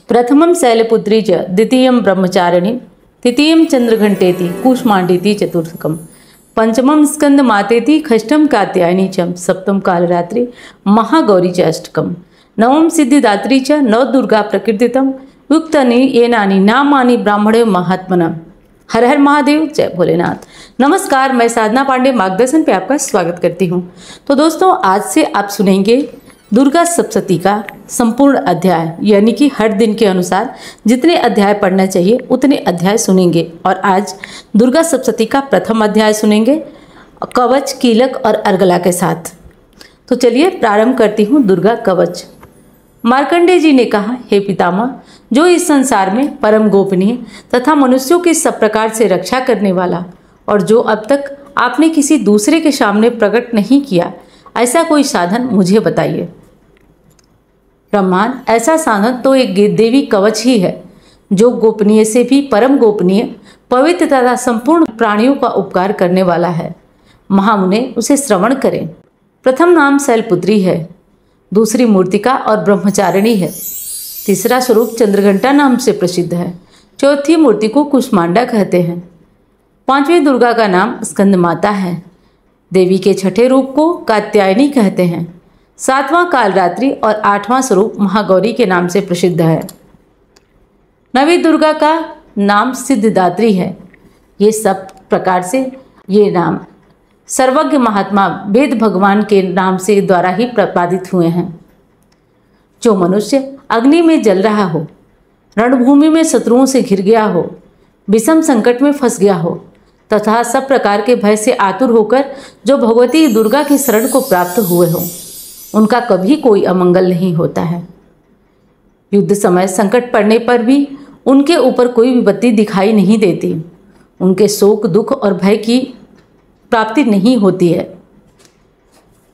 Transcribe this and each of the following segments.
प्रथमं शैलपुत्री च द्वितीयं ब्रह्मचारिणी तृतीयं चंद्रघंटेति कूष्मांडेति चतुर्थकम् पंचमं स्कंदमातेति षष्ठं कात्यायनी च सप्तम कालरात्रि महागौरी च अष्टकम् नवम सिद्धिदात्री च नवदुर्गा प्रकीर्तितम् युक्तानि येनानि नामानि ब्राह्मणे महात्मना। हर हर महादेव, जय भोलेनाथ। नमस्कार, मैं साधना पांडे मार्गदर्शन पे आपका स्वागत करती हूँ। तो दोस्तों, आज से आप सुनेंगे दुर्गा सप्तशती का संपूर्ण अध्याय, यानी कि हर दिन के अनुसार जितने अध्याय पढ़ना चाहिए उतने अध्याय सुनेंगे। और आज दुर्गा सप्तशती का प्रथम अध्याय सुनेंगे कवच, कीलक और अर्गला के साथ। तो चलिए प्रारंभ करती हूँ दुर्गा कवच। मार्कंडेय जी ने कहा, हे पितामह, जो इस संसार में परम गोपनीय तथा मनुष्यों की सब प्रकार से रक्षा करने वाला और जो अब तक आपने किसी दूसरे के सामने प्रकट नहीं किया, ऐसा कोई साधन मुझे बताइए। ब्रह्मांड, ऐसा साधन तो एक देवी कवच ही है, जो गोपनीय से भी परम गोपनीय, पवित्र तथा संपूर्ण प्राणियों का उपकार करने वाला है। महामुने उसे श्रवण करें। प्रथम नाम शैलपुत्री है, दूसरी मूर्तिका और ब्रह्मचारिणी है, तीसरा स्वरूप चंद्रघंटा नाम से प्रसिद्ध है, चौथी मूर्ति को कुष्मांडा कहते हैं, पांचवी दुर्गा का नाम स्कंद माता है, देवी के छठे रूप को कात्यायनी कहते हैं, सातवां कालरात्रि और आठवां स्वरूप महागौरी के नाम से प्रसिद्ध है। नवी दुर्गा का नाम सिद्धिदात्री है। ये सब प्रकार से ये नाम सर्वज्ञ महात्मा वेद भगवान के नाम से द्वारा ही प्रतिपादित हुए हैं। जो मनुष्य अग्नि में जल रहा हो, रणभूमि में शत्रुओं से घिर गया हो, विषम संकट में फंस गया हो तथा सब प्रकार के भय से आतुर होकर जो भगवती दुर्गा की शरण को प्राप्त हुए हो, उनका कभी कोई अमंगल नहीं होता है। युद्ध समय संकट पड़ने पर भी उनके ऊपर कोई विपत्ति दिखाई नहीं देती। उनके शोक, दुख और भय की प्राप्ति नहीं होती है।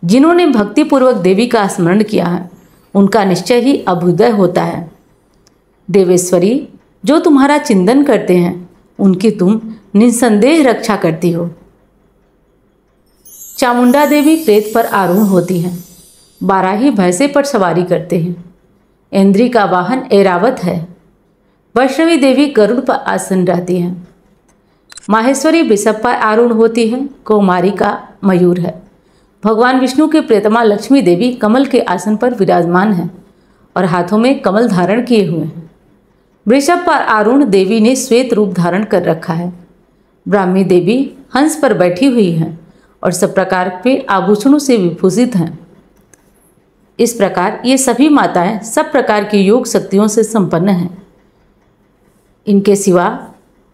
जिन्होंने भक्तिपूर्वक देवी का स्मरण किया है, उनका निश्चय ही अभ्युदय होता है। देवेश्वरी, जो तुम्हारा चिंतन करते हैं, उनकी तुम निसंदेह रक्षा करती हो। चामुंडा देवी प्रेत पर आरूढ़ होती हैं, बाराही भैंसे पर सवारी करते हैं। इंद्री का वाहन ऐरावत है। वैष्णवी देवी गरुड़ पर आसन रहती हैं। माहेश्वरी बिशप पर आरूढ़ होती है। कौमारी का मयूर है। भगवान विष्णु के प्रियतमा लक्ष्मी देवी कमल के आसन पर विराजमान है और हाथों में कमल धारण किए हुए हैं। वृषभ पर आरूढ़ देवी ने श्वेत रूप धारण कर रखा है। ब्राह्मी देवी हंस पर बैठी हुई हैं और सब प्रकार के आभूषणों से विभूषित हैं। इस प्रकार ये सभी माताएं सब प्रकार की योग शक्तियों से संपन्न हैं। इनके सिवा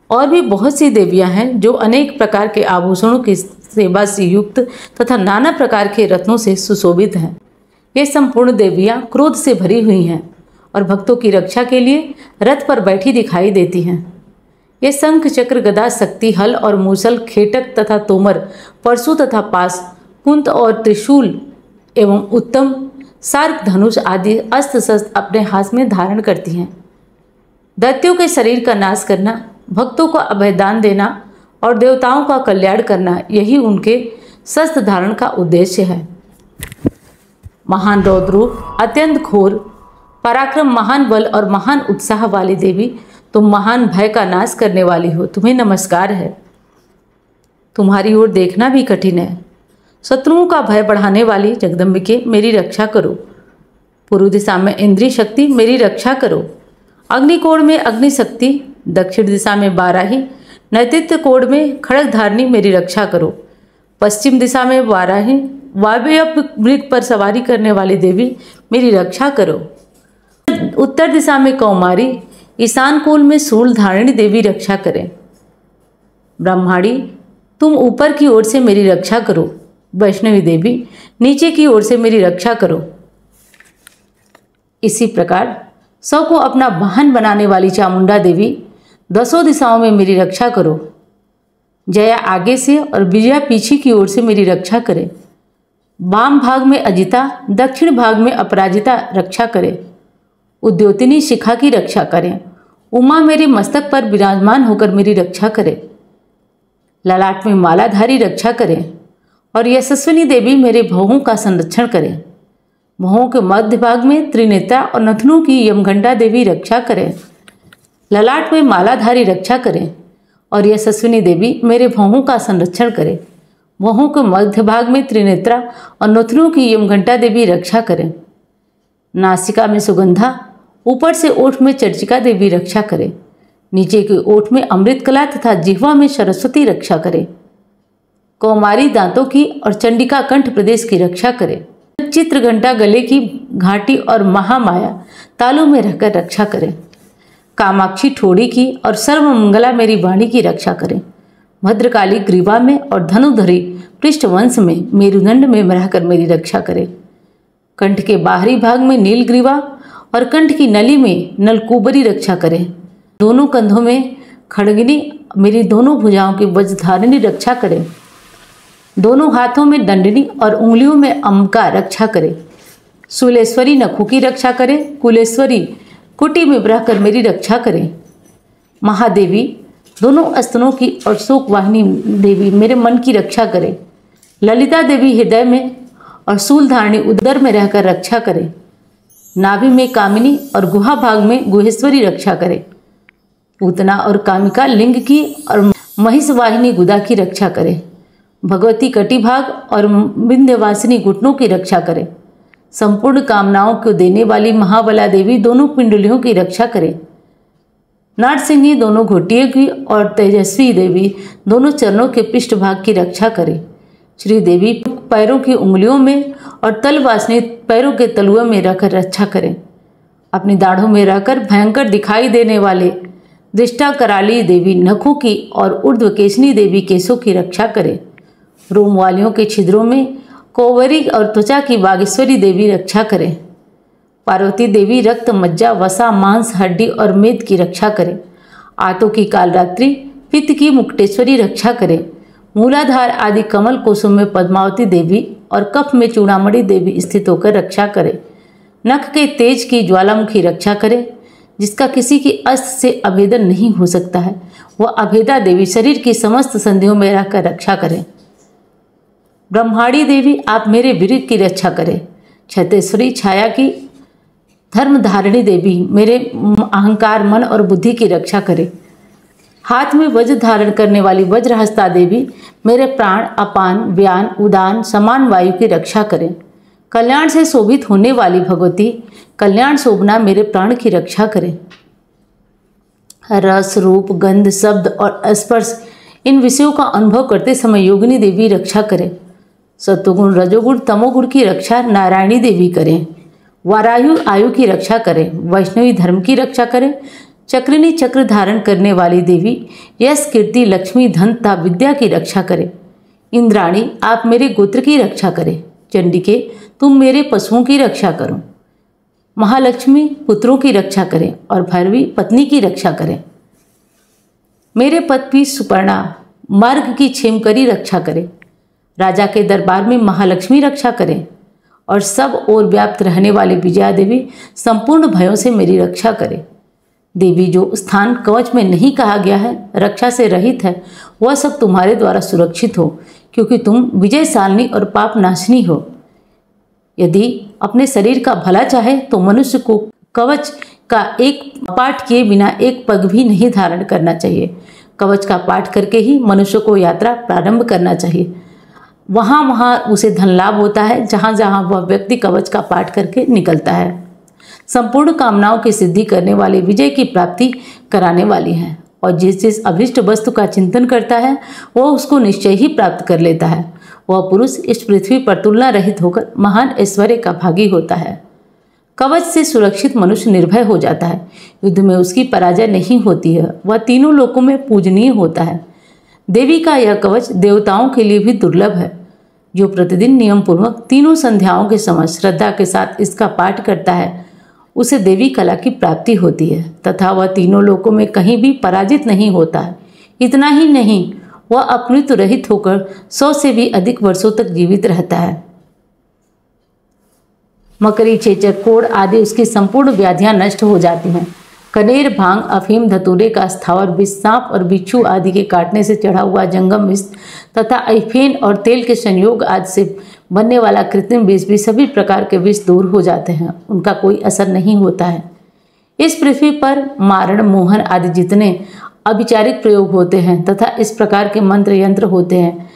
और भी बहुत सी देवियां हैं जो अनेक प्रकार के आभूषणों की सेवा से युक्त तथा नाना प्रकार के रत्नों से सुशोभित हैं। ये संपूर्ण देवियां क्रोध से भरी हुई हैं और भक्तों की रक्षा के लिए रथ पर बैठी दिखाई देती हैं। ये शंख, चक्र, गदा, शक्ति, हल और मूसल, खेटक तथा तोमर, परशु तथा पास, कुंत और त्रिशूल एवं उत्तम सार्क, धनुष आदि अस्त्र शस्त्र अपने हाथ में धारण करती हैं। दैत्यों के शरीर का नाश करना, भक्तों को अभयदान देना और देवताओं का कल्याण करना, यही उनके शस्त्र धारण का उद्देश्य है। महान रौद्र, अत्यंत घोर पराक्रम, महान बल और महान उत्साह वाली देवी, तुम महान भय का नाश करने वाली हो। तुम्हें नमस्कार है। तुम्हारी ओर देखना भी कठिन है। शत्रुओं का भय बढ़ाने वाली जगदम्बिके, मेरी रक्षा करो। पूर्व दिशा में इंद्रिय शक्ति, मेरी रक्षा करो। अग्निकोण में अग्नि शक्ति, दक्षिण दिशा में बाराही, नैतित्व कोण में खड़ग धारणी, मेरी रक्षा करो। पश्चिम दिशा में बाराही, वायव्य मृग पर सवारी करने वाली देवी, मेरी रक्षा करो। उत्तर दिशा में कौमारी, ईशान कोण में शूल धारिणी देवी रक्षा करें। ब्रह्माणी, तुम ऊपर की ओर से मेरी रक्षा करो। वैष्णवी देवी, नीचे की ओर से मेरी रक्षा करो। इसी प्रकार सौ को अपना वाहन बनाने वाली चामुंडा देवी, दसों दिशाओं में मेरी रक्षा करो। जया आगे से और विजया पीछे की ओर से मेरी रक्षा करे। वाम भाग में अजिता, दक्षिण भाग में अपराजिता रक्षा करे। उद्योतिनी शिखा की रक्षा करें। उमा मेरे मस्तक पर विराजमान होकर मेरी रक्षा करे। ललाट में मालाधारी रक्षा करें और यशस्विनी देवी मेरे भवों का संरक्षण करें। भौहों के मध्य भाग में त्रिनेत्रा और नथनों की यमघंटा देवी रक्षा करें। ललाट में मालाधारी रक्षा करें और यशस्विनी देवी मेरे भौहों का संरक्षण करें। भौहों के मध्य भाग में त्रिनेत्रा और नथनों की यमघंटा देवी रक्षा करें। नासिका में सुगंधा, ऊपर से ओठ में चर्चिका देवी रक्षा करें। नीचे के ओठ में अमृत कला तथा जिह्वा में सरस्वती रक्षा करें। कौमारी दांतों की और चंडिका कंठ प्रदेश की रक्षा करें। चित्र घंटा गले की घाटी और महामाया तालू में रहकर रक्षा करें। कामाक्षी ठोड़ी की और सर्वमंगला मेरी वाणी की रक्षा करें। भद्रकाली ग्रीवा में और धनुधरी पृष्ठवंश में मेरुदंड में रहकर मेरी रक्षा करें। कंठ के बाहरी भाग में नीलग्रीवा और कंठ की नली में नलकूबरी रक्षा करें। दोनों कंधों में खड़गिनी मेरी दोनों भुजाओं की वज्रधारिणी रक्षा करें। दोनों हाथों में दंडनी और उंगलियों में अम्का रक्षा करें। शूलेश्वरी नखों की रक्षा करें। कुलेश्वरी कुटी में रहकर मेरी रक्षा करें। महादेवी दोनों स्तनों की और शोकवाहिनी देवी मेरे मन की रक्षा करें। ललिता देवी हृदय में और शूलधारिणी उदर में रहकर रक्षा करें। नाभि में कामिनी और गुहा भाग में गुहेश्वरी रक्षा करें। पूतना और कामिका लिंग की और महिषवाहिनी गुदा की रक्षा करें। भगवती कटी भाग और विंध्यवासिनी घुटनों की रक्षा करें। संपूर्ण कामनाओं को देने वाली महाबला देवी दोनों पिंडलियों की रक्षा करें। नारसिंही दोनों घोटियों की और तेजस्वी देवी दोनों चरणों के पृष्ठभाग की रक्षा करें। श्री देवी पैरों की उंगलियों में और तलवासिनी पैरों के तलुओं में रहकर रक्षा करें। अपनी दाढ़ों में रहकर भयंकर दिखाई देने वाले दृष्टा कराली देवी नखों की और ऊर्ध्वकेशनी देवी केशों की रक्षा करें। रोम वालियों के छिद्रों में कोवरी और त्वचा की बागेश्वरी देवी रक्षा करें। पार्वती देवी रक्त, मज्जा, वसा, मांस, हड्डी और मेद की रक्षा करें। आंतों की कालरात्रि, पित्त की मुक्टेश्वरी रक्षा करें। मूलाधार आदि कमल कोशों में पद्मावती देवी और कफ में चूड़ामणि देवी स्थित होकर रक्षा करें। नख के तेज की ज्वालामुखी रक्षा करें। जिसका किसी की अस्त्र से अभेदन नहीं हो सकता है, वह अभेदा देवी शरीर की समस्त संधियों में रहकर रक्षा करें। ब्रह्माणी देवी आप मेरे वीर की रक्षा करें। क्षतेश्वरी छाया की धर्मधारिणी देवी मेरे अहंकार, मन और बुद्धि की रक्षा करें। हाथ में वज्र धारण करने वाली वज्रहस्ता देवी मेरे प्राण, अपान, व्यान, उदान, समान वायु की रक्षा करें। कल्याण से शोभित होने वाली भगवती कल्याण शोभना मेरे प्राण की रक्षा करें। रस, रूप, गंध, शब्द और स्पर्श इन विषयों का अनुभव करते समय योगिनी देवी रक्षा करें। सत्वगुण, रजोगुण, तमोगुण की रक्षा नारायणी देवी करें। वारायु आयु की रक्षा करें। वैष्णवी धर्म की रक्षा करें। चक्रिणी चक्र धारण करने वाली देवी यश, कीर्ति, लक्ष्मी, धन तथा विद्या की रक्षा करें। इंद्राणी आप मेरे गोत्र की रक्षा करें। चंडिके तुम मेरे पशुओं की रक्षा करो। महालक्ष्मी पुत्रों की रक्षा करें और भैरवी पत्नी की रक्षा करें। मेरे पत्नी सुपर्णा मार्ग की क्षेमकरी रक्षा करें। राजा के दरबार में महालक्ष्मी रक्षा करें और सब ओर व्याप्त रहने वाली विजया देवी संपूर्ण भयों से मेरी रक्षा करें। देवी जो स्थान कवच में नहीं कहा गया है, रक्षा से रहित है, वह सब तुम्हारे द्वारा सुरक्षित हो, क्योंकि तुम विजयशालिनी और पाप नाशिनी हो। यदि अपने शरीर का भला चाहे तो मनुष्य को कवच का एक पाठ किए बिना एक पग भी नहीं धारण करना चाहिए। कवच का पाठ करके ही मनुष्य को यात्रा प्रारंभ करना चाहिए। वहाँ उसे धन लाभ होता है जहाँ जहाँ वह व्यक्ति कवच का पाठ करके निकलता है। संपूर्ण कामनाओं की सिद्धि करने वाली विजय की प्राप्ति कराने वाली है और जिस जिस अभिष्ट वस्तु का चिंतन करता है वह उसको निश्चय ही प्राप्त कर लेता है। वह पुरुष इस पृथ्वी पर तुलना रहित होकर महान ऐश्वर्य का भागी होता है। कवच से सुरक्षित मनुष्य निर्भय हो जाता है। युद्ध में उसकी पराजय नहीं होती है। वह तीनों लोकों में पूजनीय होता है। देवी का यह कवच देवताओं के लिए भी दुर्लभ है। जो प्रतिदिन नियम पूर्वक तीनों संध्याओं के समय श्रद्धा के साथ इसका पाठ करता है उसे देवी कला की प्राप्ति होती है तथा वह तीनों लोकों में कहीं भी पराजित नहीं होता है। इतना ही नहीं, वह अपमृत्यु रहित होकर 100 से भी अधिक वर्षों तक जीवित रहता है। मकरी, चेचक, कोढ़ आदि उसकी संपूर्ण व्याधियां नष्ट हो जाती हैं। कनेर, भांग, अफीम, धतूरे का स्थावर विष, सांप और बिच्छू आदि के काटने से चढ़ा हुआ जंगम विष तथा अफीन और तेल के संयोग आदि से बनने वाला कृत्रिम विष भी सभी प्रकार के विष दूर हो जाते हैं, उनका कोई असर नहीं होता है। इस पृथ्वी पर मारण, मोहन आदि जितने अभिचारिक प्रयोग होते हैं तथा इस प्रकार के मंत्र यंत्र होते हैं,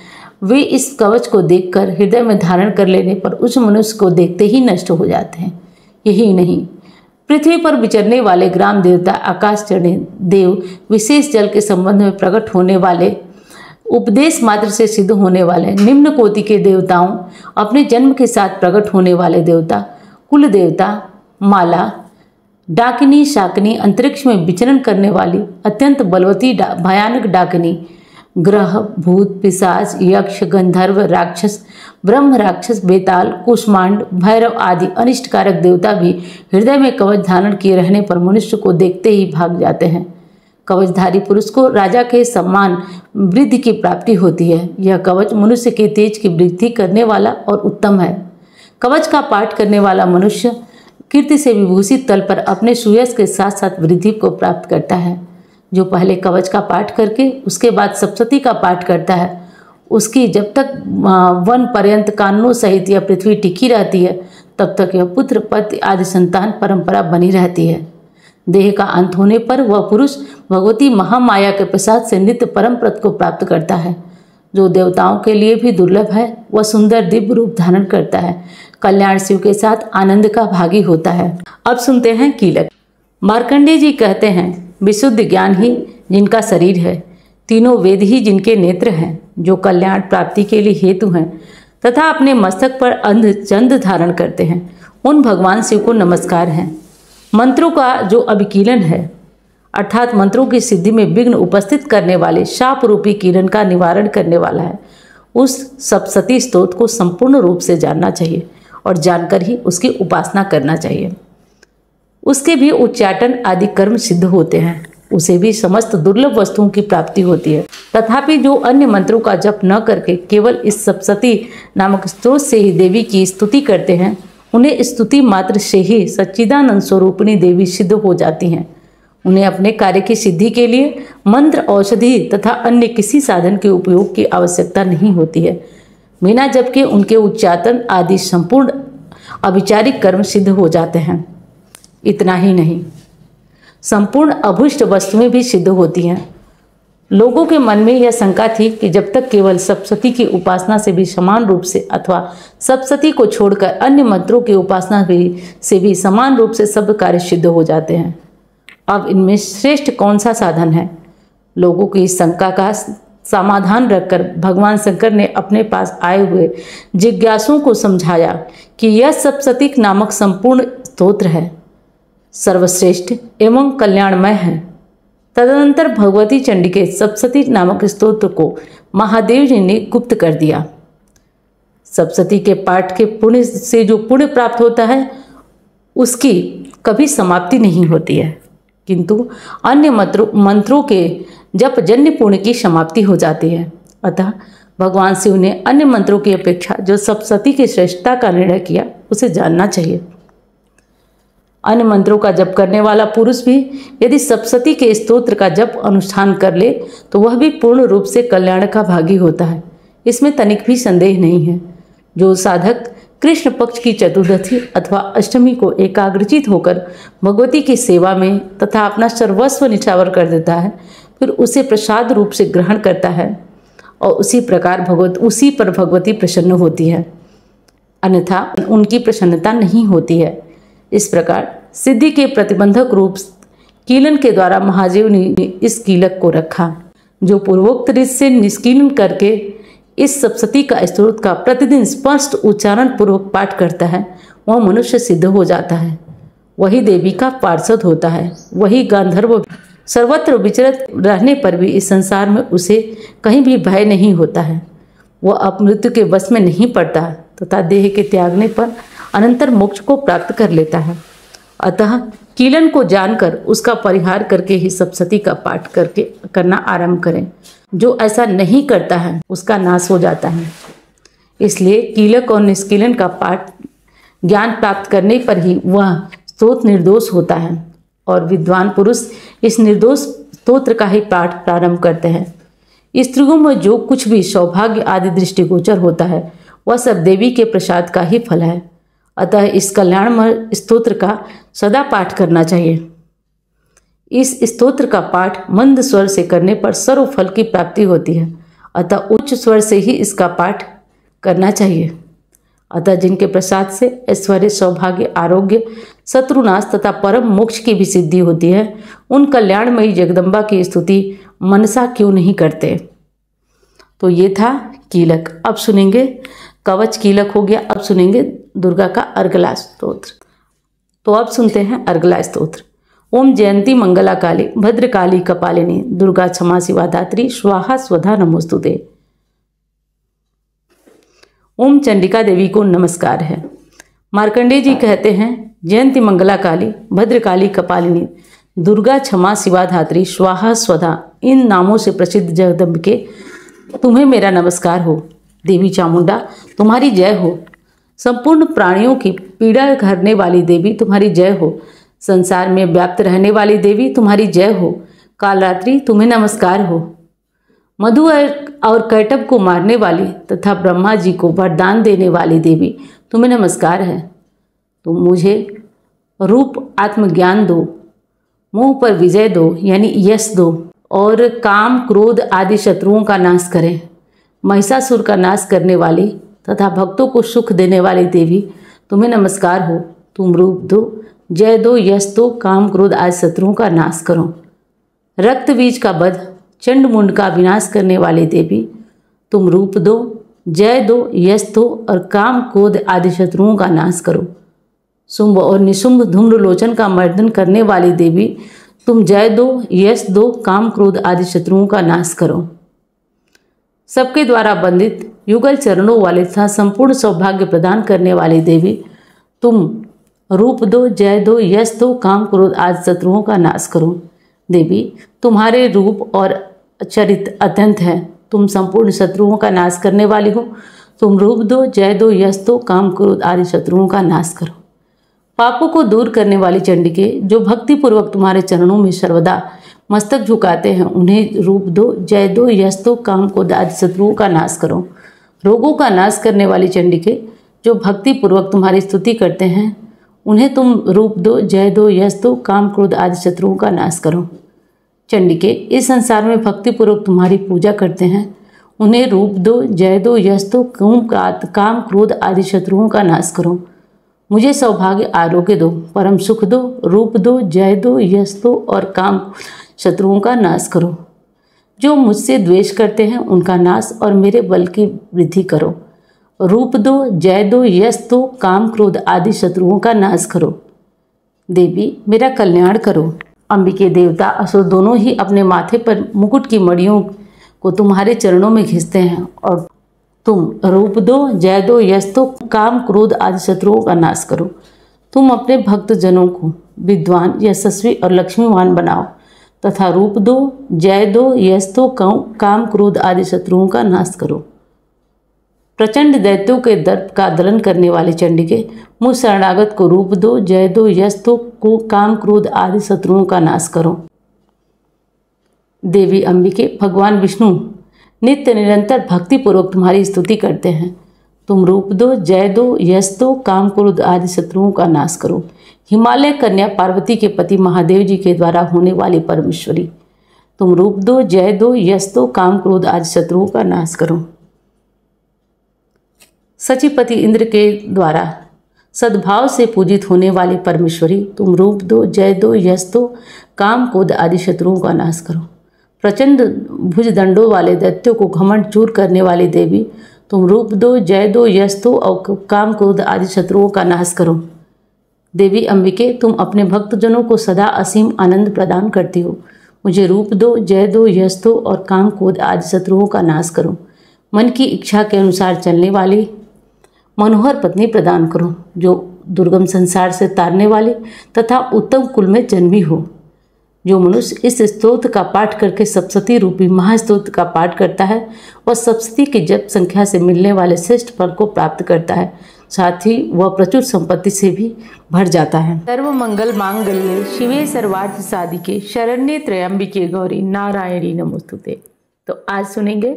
वे इस कवच को देखकर हृदय में धारण कर लेने पर उस मनुष्य को देखते ही नष्ट हो जाते हैं। यही नहीं, पृथ्वी पर विचरने वाले ग्राम देवता, आकाशचर्णी देव, विशेष जल के संबंध में प्रकट होने वाले, उपदेश मात्र से सिद्ध होने वाले निम्न कोटि के देवताओं, अपने जन्म के साथ प्रकट होने वाले देवता, कुल देवता, माला, डाकिनी, शाकिनी, अंतरिक्ष में विचरण करने वाली अत्यंत बलवती भयानक डाकिनी, ग्रह, भूत, पिशाच, यक्ष, गंधर्व, राक्षस, ब्रह्म राक्षस, बेताल, कुष्मांड, भैरव आदि अनिष्टकारक देवता भी हृदय में कवच धारण किए रहने पर मनुष्य को देखते ही भाग जाते हैं। कवचधारी पुरुष को राजा के सम्मान वृद्धि की प्राप्ति होती है। यह कवच मनुष्य के तेज की वृद्धि करने वाला और उत्तम है। कवच का पाठ करने वाला मनुष्य कीर्ति से विभूषित तल पर अपने सुयश के साथ साथ वृद्धि को प्राप्त करता है। जो पहले कवच का पाठ करके उसके बाद सप्तशती का पाठ करता है, उसकी जब तक वन पर्यंत कानूनों सहित यह पृथ्वी टिकी रहती है, तब तक यह पुत्र, पति आदि संतान परंपरा बनी रहती है। देह का अंत होने पर वह पुरुष भगवती महामाया के प्रसाद से नित्य परम पद को प्राप्त करता है, जो देवताओं के लिए भी दुर्लभ है। वह सुंदर दिव्य रूप धारण करता है, कल्याण शिव के साथ आनंद का भागी होता है। अब सुनते हैं कीलक। मार्कंडेय जी कहते हैं, विशुद्ध ज्ञान ही जिनका शरीर है, तीनों वेद ही जिनके नेत्र हैं, जो कल्याण प्राप्ति के लिए हेतु हैं तथा अपने मस्तक पर अंध चंद धारण करते हैं, उन भगवान शिव को नमस्कार है। मंत्रों का जो अभिकीलन है, अर्थात मंत्रों की सिद्धि में विघ्न उपस्थित करने वाले शाप रूपी किरण का निवारण करने वाला है, उस सप्तशती स्तोत्र को संपूर्ण रूप से जानना चाहिए और जानकर ही उसकी उपासना करना चाहिए। उसके भी उच्चाटन आदि कर्म सिद्ध होते हैं, उसे भी समस्त दुर्लभ वस्तुओं की प्राप्ति होती है। तथापि जो अन्य मंत्रों का जप न करके केवल इस सप्तशती नामक स्तोत्र से ही देवी की स्तुति करते हैं, उन्हें स्तुति मात्र से ही सच्चिदानंद स्वरूपिणी देवी सिद्ध हो जाती हैं। उन्हें अपने कार्य की सिद्धि के लिए मंत्र, औषधि तथा अन्य किसी साधन के उपयोग की आवश्यकता नहीं होती है, बिना जबकि उनके उच्चाटन आदि संपूर्ण अभिचारिक कर्म सिद्ध हो जाते हैं। इतना ही नहीं, संपूर्ण अभुष्ट वस्तुएं भी सिद्ध होती हैं। लोगों के मन में यह शंका थी कि जब तक केवल सप्तशती की उपासना से भी समान रूप से अथवा सप्तशती को छोड़कर अन्य मंत्रों की उपासना से भी समान रूप से सब कार्य सिद्ध हो जाते हैं, अब इनमें श्रेष्ठ कौन सा साधन है? लोगों की इस शंका का समाधान रखकर भगवान शंकर ने अपने पास आए हुए जिज्ञासुओं को समझाया कि यह सप्तशती नामक संपूर्ण स्तोत्र है, सर्वश्रेष्ठ एवं कल्याणमय है। तदनंतर भगवती चंडी के सप्तशती नामक स्तोत्र को महादेव जी ने गुप्त कर दिया। सप्तशती के पाठ के पुण्य से जो पुण्य प्राप्त होता है, उसकी कभी समाप्ति नहीं होती है, किंतु अन्य मंत्रों के जप जन्य पुण्य की समाप्ति हो जाती है। अतः भगवान शिव ने अन्य मंत्रों की अपेक्षा जो सप्तशती की श्रेष्ठता का निर्णय किया, उसे जानना चाहिए। अन्य मंत्रों का जप करने वाला पुरुष भी यदि सप्तशती के स्तोत्र का जप अनुष्ठान कर ले तो वह भी पूर्ण रूप से कल्याण का भागी होता है, इसमें तनिक भी संदेह नहीं है। जो साधक कृष्ण पक्ष की चतुर्दशी अथवा अष्टमी को एकाग्रचित होकर भगवती की सेवा में तथा अपना सर्वस्व निछावर कर देता है, फिर उसे प्रसाद रूप से ग्रहण करता है और उसी पर भगवती प्रसन्न होती है, अन्यथा उनकी प्रसन्नता नहीं होती है। इस प्रकार सिद्धि के प्रतिबंधक रूप कीलन के द्वारा महादेव ने इस कीलक को रखा। जो पूर्वोक्त रीत से निष्कीलन करके इस सप्तशती का स्तोत्र का प्रतिदिन स्पष्ट उच्चारण पूर्वक पाठ करता है, वह मनुष्य सिद्ध हो जाता है, वही देवी का पार्षद होता है, वही गांधर्व सर्वत्र विचरत रहने पर भी इस संसार में उसे कहीं भी भय नहीं होता है। वह अपमृत्यु के वश में नहीं पड़ता तथा देह के त्यागने पर अनंतर मोक्ष को प्राप्त कर लेता है। अतः कीलन को जानकर उसका परिहार करके ही सप्तशती का पाठ करना आरंभ करें। जो ऐसा नहीं करता है उसका नाश हो जाता है। इसलिए कीलक और निष्कीलन का पाठ ज्ञान प्राप्त करने पर ही वह स्तोत्र निर्दोष होता है और विद्वान पुरुष इस निर्दोष स्तोत्र का ही पाठ प्रारंभ करते हैं। स्त्रियों में जो कुछ भी सौभाग्य आदि दृष्टिगोचर होता है वह सब देवी के प्रसाद का ही फल है। अतः इस कल्याणमय स्तोत्र का सदा पाठ करना चाहिए। इस स्तोत्र का पाठ मंद स्वर से करने पर सर्व फल की प्राप्ति होती है। अतः उच्च स्वर से ही इसका पाठ करना चाहिए। अतः जिनके प्रसाद से ऐश्वर्य, सौभाग्य, आरोग्य, शत्रुनाश तथा परम मोक्ष की भी सिद्धि होती है, उन कल्याणमयी जगदम्बा की स्तुति मनसा क्यों नहीं करते। तो ये था कीलक। अब सुनेंगे कवच कीलक हो गया। अब सुनेंगे दुर्गा का अर्गला स्तोत्र। तो अब सुनते हैं अर्गला स्तोत्र। ओम जयंती मंगला काली भद्रकाली कपालिनी दुर्गा क्षमा शिवा धात्री स्वाहा स्वधा नमोस्तुते। ओम चंडिका देवी को नमस्कार है। मार्कंडेय जी कहते हैं, जयंती मंगला काली भद्रकाली कपालिनी दुर्गा क्षमा शिवा धात्री स्वाहा स्वधा, इन नामों से प्रसिद्ध जगदम्बिके तुम्हें मेरा नमस्कार हो। देवी चामुंडा तुम्हारी जय हो। संपूर्ण प्राणियों की पीड़ा हरने वाली देवी तुम्हारी जय हो। संसार में व्याप्त रहने वाली देवी तुम्हारी जय हो। कालरात्रि तुम्हें नमस्कार हो। मधु और कैटभ को मारने वाली तथा ब्रह्मा जी को वरदान देने वाली देवी तुम्हें नमस्कार है। तुम मुझे रूप आत्मज्ञान दो, मोह पर विजय दो यानी यश दो, और काम क्रोध आदि शत्रुओं का नाश करें। महिषासुर का नाश करने वाली तथा भक्तों को सुख देने वाली देवी तुम्हें नमस्कार हो। तुम रूप दो, जय दो, यश दो, काम क्रोध आदि शत्रुओं का नाश करो। रक्त बीज का वध, चंड मुंड का विनाश करने वाली देवी तुम रूप दो, जय दो, यश दो और काम क्रोध आदि शत्रुओं का नाश करो। शुंभ और निशुंभ धूम्रलोचन का मर्दन करने वाली देवी तुम जय दो, यश दो, काम क्रोध आदि शत्रुओं का नाश करो। सबके द्वारा बंदित युगल चरणों वाले तथा संपूर्ण सौभाग्य प्रदान करने वाली देवी तुम रूप दो, जय दो, यश दो, काम क्रोध आदि शत्रुओं का नाश करो। देवी तुम्हारे रूप और चरित्र अत्यंत है। तुम संपूर्ण शत्रुओं का नाश करने वाली हो। तुम रूप दो, जय दो, यश दो, काम क्रोध आदि शत्रुओं का नाश करो। पापों को दूर करने वाली चंडिके, जो भक्तिपूर्वक तुम्हारे चरणों में सर्वदा मस्तक झुकाते हैं, उन्हें रूप दो, जय दो, यश दो, काम क्रोध आदि शत्रुओं का नाश करो। रोगों का नाश करने वाली चंडिके, जो भक्तिपूर्वक तुम्हारी स्तुति करते हैं, उन्हें तुम रूप दो, जय दो, यश दो, काम क्रोध आदि शत्रुओं का नाश करो। चंडिके इस संसार में भक्तिपूर्वक तुम्हारी पूजा करते हैं, उन्हें रूप दो, जय दो, यश दो, काम क्रोध आदि शत्रुओं का नाश करो। मुझे सौभाग्य आरोग्य दो, परम सुख दो, रूप दो, जय दो, यश दो और काम शत्रुओं का नाश करो। जो मुझसे द्वेष करते हैं उनका नाश और मेरे बल की वृद्धि करो। रूप दो, जय दो, यश दो, काम क्रोध आदि शत्रुओं का नाश करो। देवी मेरा कल्याण करो। अंबिके देवता असुर दोनों ही अपने माथे पर मुकुट की मड़ियों को तुम्हारे चरणों में घिसते हैं और तुम रूप दो, जय दो, यश दो, काम क्रोध आदि शत्रुओं का नाश करो। तुम अपने भक्त जनों को विद्वान, यशस्वी और लक्ष्मीवान बनाओ तथा रूप दो, जय दो, यश दो, काम क्रोध आदि शत्रुओं का नाश करो। प्रचंड दैत्यों के दर्प का दलन करने वाले चंडिके, मुझ शरणागत को रूप दो, जय दो, यश दो, काम क्रोध आदि शत्रुओं का नाश करो। देवी अंबिके भगवान विष्णु नित्य निरंतर भक्तिपूर्वक तुम्हारी स्तुति करते हैं। तुम रूप दो, जय दो, यश दो, काम क्रोध आदि शत्रुओं का नाश करो। हिमालय कन्या पार्वती के पति महादेव जी के द्वारा होने वाली परमेश्वरी, तुम रूप दो, जय दो, यश दो, काम क्रोध आदि शत्रुओं का नाश करो। सचिपति इंद्र के द्वारा सद्भाव से पूजित होने वाली परमेश्वरी, तुम रूप दो, जय दो, यश दो, काम क्रोध आदि शत्रुओं का नाश करो। प्रचंड भुजदंडों वाले दैत्यों को घमंड चूर करने वाली देवी, तुम रूप दो, जय दो, यश दो और काम क्रोध आदि शत्रुओं का नाश करो। देवी अंबिके तुम अपने भक्तजनों को सदा असीम आनंद प्रदान करती हो। मुझे रूप दो, जय दो, यश दो और काम क्रोध आदि शत्रुओं का नाश करो। मन की इच्छा के अनुसार चलने वाली मनोहर पत्नी प्रदान करो, जो दुर्गम संसार से तारने वाली तथा उत्तम कुल में जन्मी हो। जो मनुष्य इस स्तोत्र का पाठ करके सप्तशती रूपी महास्तोत्र का पाठ करता है, वह सप्तशती की जप संख्या से मिलने वाले श्रेष्ठ फल को प्राप्त करता है। साथ ही वह प्रचुर संपत्ति से भी भर जाता है। सर्व मंगल मांगल्ये शिवे सर्वार्थ साधिके शरण्ये त्र्यंबिके गौरी नारायणी नमोस्तुते। तो आज सुनेंगे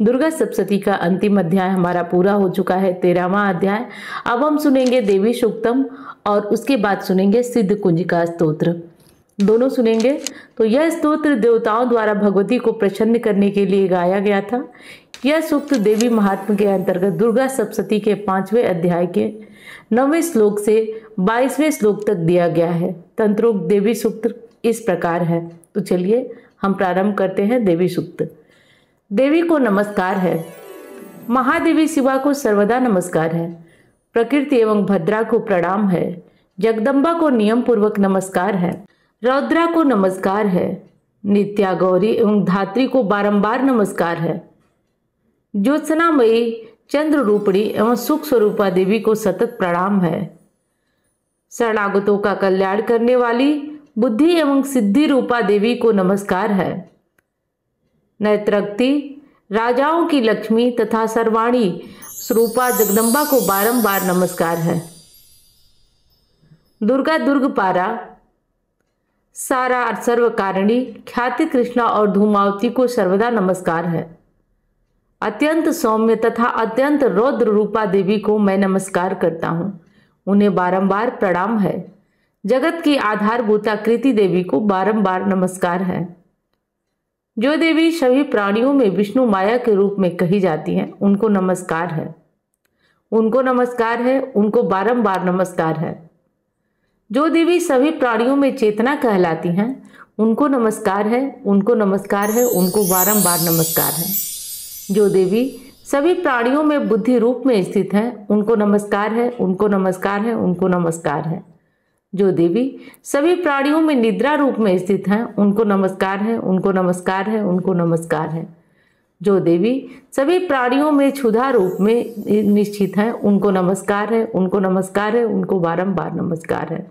दुर्गा सप्तशती का अंतिम अध्याय हमारा पूरा हो चुका है, 13वां अध्याय। अब हम सुनेंगे देवी सूक्तम और उसके बाद सुनेंगे सिद्ध कुंजिका स्तोत्र, दोनों सुनेंगे। तो यह स्तोत्र देवताओं द्वारा भगवती को प्रसन्न करने के लिए गाया गया था। यह सूक्त देवी महात्म्य के अंतर्गत दुर्गा सप्तशती के 5वें अध्याय के 9वें श्लोक से 22वें श्लोक तक दिया गया है। तंत्रोक्त देवी सूक्त इस प्रकार है। तो चलिए हम प्रारंभ करते हैं। देवी सूक्त। देवी को नमस्कार है, महादेवी शिवा को सर्वदा नमस्कार है, प्रकृति एवं भद्रा को प्रणाम है, जगदम्बा को नियम पूर्वक नमस्कार है, रौद्रा को नमस्कार है, नित्या गौरी एवं धात्री को बारंबार नमस्कार है, ज्योत्सनामयी चंद्र रूपणी एवं सुख स्वरूपा देवी को सतत प्रणाम है, शरणागतों का कल्याण करने वाली बुद्धि एवं सिद्धि रूपा देवी को नमस्कार है, नैत्रक्ति राजाओं की लक्ष्मी तथा सर्वाणी स्वरूपा जगदम्बा को बारंबार नमस्कार है, दुर्गा दुर्गपारा सारा सर्वकारिणी ख्याति कृष्णा और धूमावती को सर्वदा नमस्कार है, अत्यंत सौम्य तथा अत्यंत रौद्र रूपा देवी को मैं नमस्कार करता हूँ, उन्हें बारंबार प्रणाम है, जगत की आधारभूता कृति देवी को बारंबार नमस्कार है। जो देवी सभी प्राणियों में विष्णु माया के रूप में कही जाती हैं उनको नमस्कार है, उनको नमस्कार है, उनको बारंबार नमस्कार है। जो देवी सभी प्राणियों में चेतना कहलाती हैं उनको नमस्कार है, उनको नमस्कार है, उनको बारंबार नमस्कार है। जो देवी सभी प्राणियों में बुद्धि रूप में स्थित हैं उनको नमस्कार है, उनको नमस्कार है, उनको नमस्कार है। जो देवी सभी प्राणियों में निद्रा रूप में स्थित हैं उनको नमस्कार है, उनको नमस्कार है, उनको नमस्कार है। जो देवी सभी प्राणियों में क्षुधा रूप में निश्चित हैं उनको नमस्कार है, उनको नमस्कार है, उनको बारंबार नमस्कार है।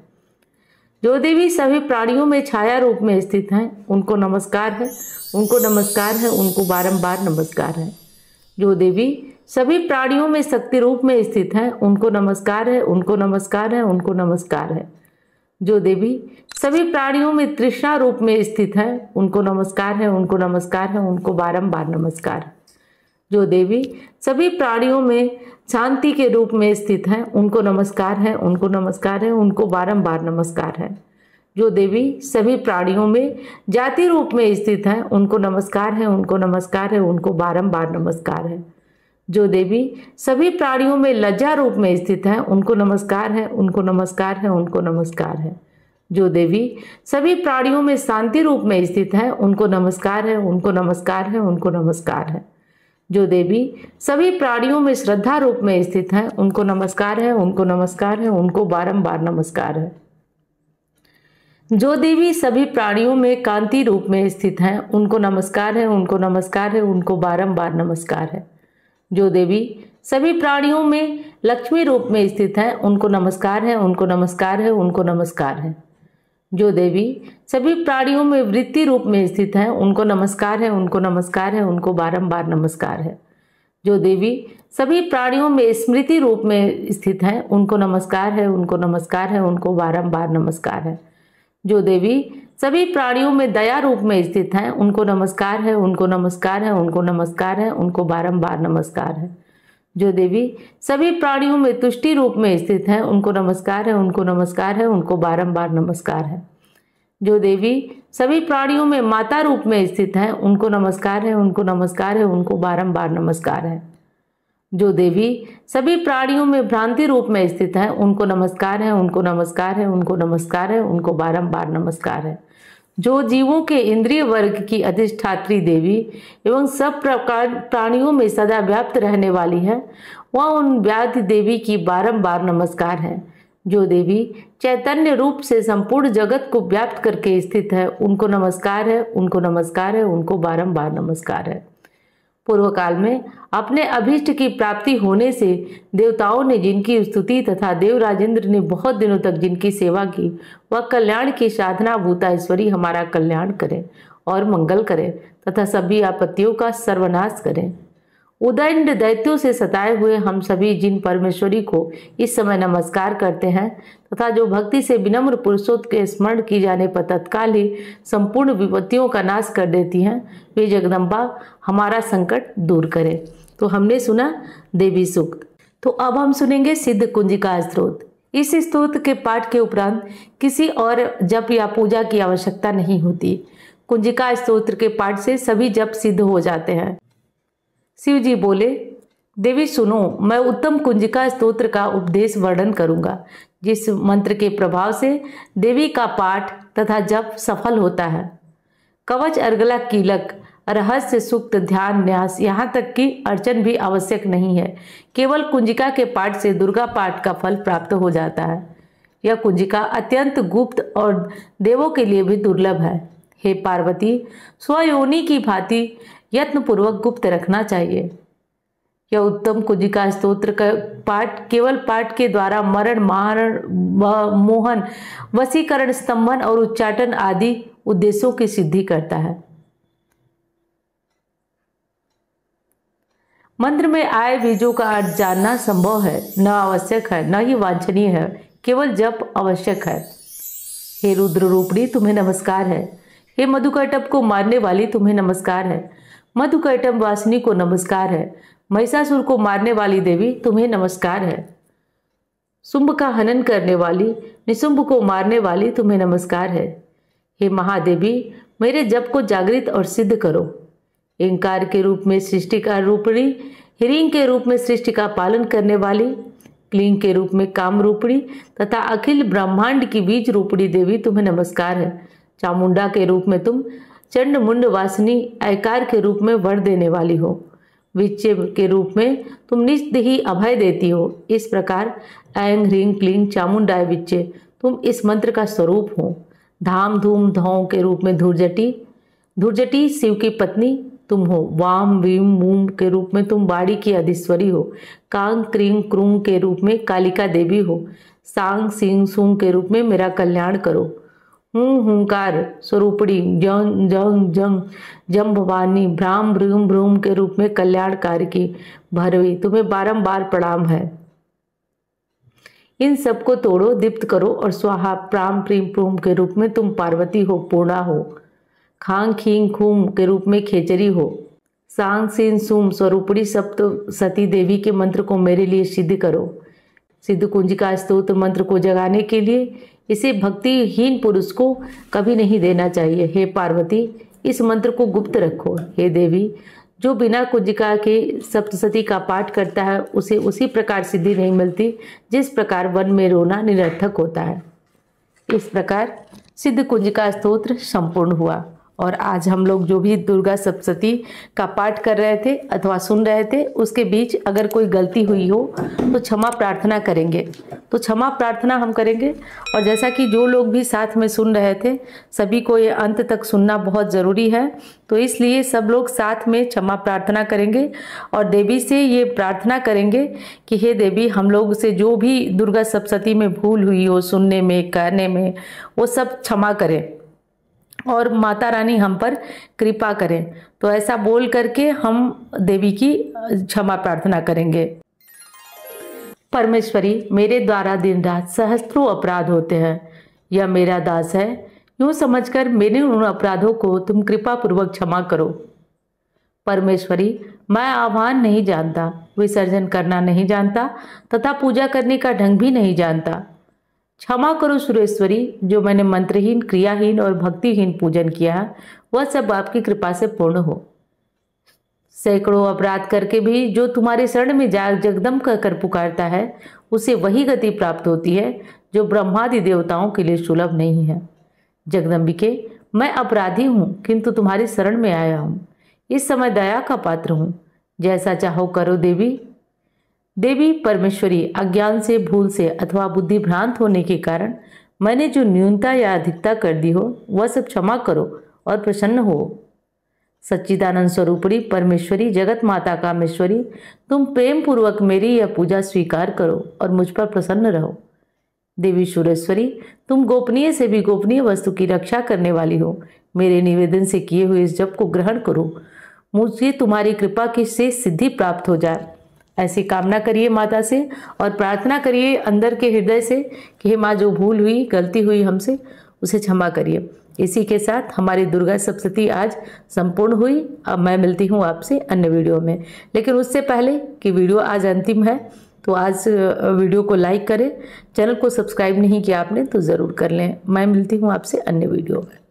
जो देवी सभी प्राणियों में छाया रूप में स्थित हैं उनको नमस्कार है, उनको नमस्कार है, उनको बारंबार नमस्कार है। जो देवी सभी प्राणियों में शक्ति रूप में स्थित हैं उनको नमस्कार है, उनको नमस्कार है, उनको नमस्कार है। जो देवी सभी प्राणियों में तृष्णा रूप में स्थित है उनको नमस्कार है, उनको नमस्कार है, उनको बारंबार नमस्कार। जो देवी सभी प्राणियों में शांति के रूप में स्थित है उनको नमस्कार है, उनको नमस्कार है, उनको बारंबार नमस्कार है। जो देवी सभी प्राणियों में जाति रूप में स्थित है उनको नमस्कार है, उनको नमस्कार है, उनको बारंबार नमस्कार है। जो देवी सभी प्राणियों में लज्जा रूप में स्थित है उनको नमस्कार है, उनको नमस्कार है, उनको नमस्कार है। जो देवी सभी प्राणियों में शांति रूप में स्थित है उनको नमस्कार है, उनको नमस्कार है, उनको नमस्कार है। जो देवी सभी प्राणियों में श्रद्धा रूप में स्थित है उनको नमस्कार है, उनको नमस्कार है, उनको बारंबार नमस्कार है। जो देवी सभी प्राणियों में कांति रूप में स्थित है उनको नमस्कार है, उनको नमस्कार है, उनको बारंबार नमस्कार है। जो देवी सभी प्राणियों में लक्ष्मी रूप में स्थित है उनको नमस्कार है, उनको नमस्कार है, उनको नमस्कार है। जो देवी सभी प्राणियों में वृत्ति रूप में स्थित है उनको नमस्कार है, उनको नमस्कार है, उनको बारंबार नमस्कार है। जो देवी सभी प्राणियों में स्मृति रूप में स्थित है उनको नमस्कार है, उनको नमस्कार है, उनको बारंबार नमस्कार है। जो देवी सभी प्राणियों में दया रूप में स्थित हैं उनको नमस्कार है, उनको नमस्कार है, उनको नमस्कार है, उनको बारंबार नमस्कार है। जो देवी सभी प्राणियों में तुष्टि रूप में स्थित हैं उनको नमस्कार है, उनको नमस्कार है, उनको बारंबार नमस्कार है। जो देवी सभी प्राणियों में माता रूप में स्थित हैं उनको नमस्कार है, उनको नमस्कार है, उनको बारंबार नमस्कार है। जो देवी सभी प्राणियों में भ्रांति रूप में स्थित है उनको नमस्कार है, उनको नमस्कार है, उनको नमस्कार है, उनको बारंबार नमस्कार है। जो जीवों के इंद्रिय वर्ग की अधिष्ठात्री देवी एवं सब प्रकार प्राणियों में सदा व्याप्त रहने वाली है वह उन व्याधि देवी की बारंबार नमस्कार है। जो देवी चैतन्य रूप से संपूर्ण जगत को व्याप्त करके स्थित है उनको नमस्कार है, उनको नमस्कार है, उनको बारंबार नमस्कार है। पूर्व काल में अपने अभीष्ट की प्राप्ति होने से देवताओं ने जिनकी स्तुति तथा देवराजेंद्र ने बहुत दिनों तक जिनकी सेवा की वह कल्याण की साधना भूता ईश्वरी हमारा कल्याण करे और मंगल करे तथा सभी आपत्तियों का सर्वनाश करे। उदंड दैत्यों से सताए हुए हम सभी जिन परमेश्वरी को इस समय नमस्कार करते हैं तथा जो भक्ति से विनम्र पुरुषोत्तम के स्मरण की जाने पर तत्काल ही संपूर्ण विपत्तियों का नाश कर देती हैं, वे जगदम्बा हमारा संकट दूर करें। तो हमने सुना देवी सूक्त। तो अब हम सुनेंगे सिद्ध कुंजिका स्तोत्र। इस स्तोत्र के पाठ के उपरांत किसी और जप या पूजा की आवश्यकता नहीं होती। कुंजिका स्तोत्र के पाठ से सभी जप सिद्ध हो जाते हैं। शिव जी बोले, देवी सुनो, मैं उत्तम कुंजिका स्तोत्र का उपदेश वर्णन करूंगा, जिस मंत्र के प्रभाव से देवी का पाठ तथा जप सफल होता है। कवच, अर्गला, कीलक, रहस्य, सूक्त, ध्यान, न्यास, यहाँ तक कि अर्चन भी आवश्यक नहीं है। केवल कुंजिका के पाठ से दुर्गा पाठ का फल प्राप्त हो जाता है। यह कुंजिका अत्यंत गुप्त और देवों के लिए भी दुर्लभ है। हे पार्वती, स्वयोनि की भांति यत्नपूर्वक गुप्त रखना चाहिए। यह उत्तम कुंजिका स्तोत्र का पाठ केवल पाठ के द्वारा मरण, मारण, मोहन, वशीकरण, स्तंभन और उच्चाटन आदि उद्देश्यों की सिद्धि करता है। मंत्र में आए बीजों का अर्थ जानना संभव है, न आवश्यक है, न ही वांछनीय है, केवल जप आवश्यक है। हे रुद्र रूपणी, तुम्हें नमस्कार है। हे मधुकैटभ को मारने वाली, तुम्हें नमस्कार है। मधुकैटभ वासिनी को नमस्कार है। महिषासुर को मारने वाली देवी, तुम्हें नमस्कार है। शुंभ का हनन करने वाली, निशुंभ को मारने वाली, तुम्हें नमस्कार है। हे महादेवी, मेरे जप को जागृत और सिद्ध करो। इंकार के रूप में सृष्टि का रूपणी, ह्रीं के रूप में सृष्टि का पालन करने वाली, क्लीं के रूप में काम रूपणी तथा अखिल ब्रह्मांड की बीज रूपणी देवी, तुम्हें नमस्कार है। चामुंडा के रूप में तुम चंड मुंड वासिनी, ऐकार के रूप में वर देने वाली हो। विच्चे के रूप में तुम नित्य ही अभय देती हो। इस प्रकार ऐं ह्रीं क्लीं चामुंडाय विच्चे, तुम इस मंत्र का स्वरूप हो। धाम धूम धौ के रूप में धुर्जटी, धुर्जटी शिव की पत्नी तुम हो। वाम वीम मूम के रूप में तुम बाड़ी की अधीश्वरी हो। कांग क्रीं क्रूं के रूप में कालिका देवी हो। सांग सिंह सूंग के रूप में मेरा कल्याण करो। हुंकार स्वरूपड़ी, जंग जंग जंग जम भवानी, भ्राम भ्रूम भ्रूम के रूप में कल्याणकारी की भैरवी, तुम्हें बारंबार प्रणाम है। इन सबको तोड़ो, दीप्त करो और स्वाहा प्राम प्रीम प्रूम के रूप में तुम पार्वती हो, पूर्णा हो। खांग खींग खूम के रूप में खेचरी हो। सांग सीन सूम स्वरूपड़ी सप्त सती देवी के मंत्र को मेरे लिए सिद्ध करो। सिद्ध कुंजिका स्तोत्र मंत्र को जगाने के लिए इसे भक्तिहीन पुरुष को कभी नहीं देना चाहिए। हे पार्वती, इस मंत्र को गुप्त रखो। हे देवी, जो बिना कुंजिका के सप्तशती का पाठ करता है उसे उसी प्रकार सिद्धि नहीं मिलती जिस प्रकार वन में रोना निरर्थक होता है। इस प्रकार सिद्ध कुंजिका स्तोत्र संपूर्ण हुआ। और आज हम लोग जो भी दुर्गा सप्तशती का पाठ कर रहे थे अथवा सुन रहे थे, उसके बीच अगर कोई गलती हुई हो तो क्षमा प्रार्थना करेंगे। तो क्षमा प्रार्थना हम करेंगे। और जैसा कि जो लोग भी साथ में सुन रहे थे, सभी को ये अंत तक सुनना बहुत ज़रूरी है, तो इसलिए सब लोग साथ में क्षमा प्रार्थना करेंगे और देवी से ये प्रार्थना करेंगे कि हे देवी, हम लोग से जो भी दुर्गा सप्तशती में भूल हुई हो, सुनने में, कहने में, वो सब क्षमा करें और माता रानी हम पर कृपा करें। तो ऐसा बोल करके हम देवी की क्षमा प्रार्थना करेंगे। परमेश्वरी, मेरे द्वारा दिन रात सहस्त्रों अपराध होते हैं। यह मेरा दास है, यूं समझकर मेरे उन अपराधों को तुम कृपा पूर्वक क्षमा करो। परमेश्वरी, मैं आह्वान नहीं जानता, विसर्जन करना नहीं जानता तथा पूजा करने का ढंग भी नहीं जानता। क्षमा करो सुरेश्वरी, जो मैंने मंत्रहीन, क्रियाहीन और भक्तिहीन पूजन किया है वह सब आपकी कृपा से पूर्ण हो। सैकड़ों अपराध करके भी जो तुम्हारे शरण में जगदम कहकर पुकारता है उसे वही गति प्राप्त होती है जो ब्रह्मादि देवताओं के लिए सुलभ नहीं है। जगदम्बिके, मैं अपराधी हूँ किंतु तुम्हारी शरण में आया हूँ। इस समय दया का पात्र हूँ, जैसा चाहो करो देवी। देवी परमेश्वरी, अज्ञान से, भूल से अथवा बुद्धि भ्रांत होने के कारण मैंने जो न्यूनता या अधिकता कर दी हो वह सब क्षमा करो और प्रसन्न हो। सच्चिदानंद स्वरूपणी परमेश्वरी, जगत माता कामेश्वरी, तुम प्रेम पूर्वक मेरी यह पूजा स्वीकार करो और मुझ पर प्रसन्न रहो। देवी सुरेश्वरी, तुम गोपनीय से भी गोपनीय वस्तु की रक्षा करने वाली हो। मेरे निवेदन से किए हुए इस जप को ग्रहण करो। मुझे तुम्हारी कृपा की से सिद्धि प्राप्त हो जाए। ऐसी कामना करिए माता से और प्रार्थना करिए अंदर के हृदय से कि हे माँ, जो भूल हुई, गलती हुई हमसे, उसे क्षमा करिए। इसी के साथ हमारी दुर्गा सप्तशती आज संपूर्ण हुई। अब मैं मिलती हूँ आपसे अन्य वीडियो में, लेकिन उससे पहले कि वीडियो आज अंतिम है तो आज वीडियो को लाइक करें। चैनल को सब्सक्राइब नहीं किया आपने तो ज़रूर कर लें। मैं मिलती हूँ आपसे अन्य वीडियो में।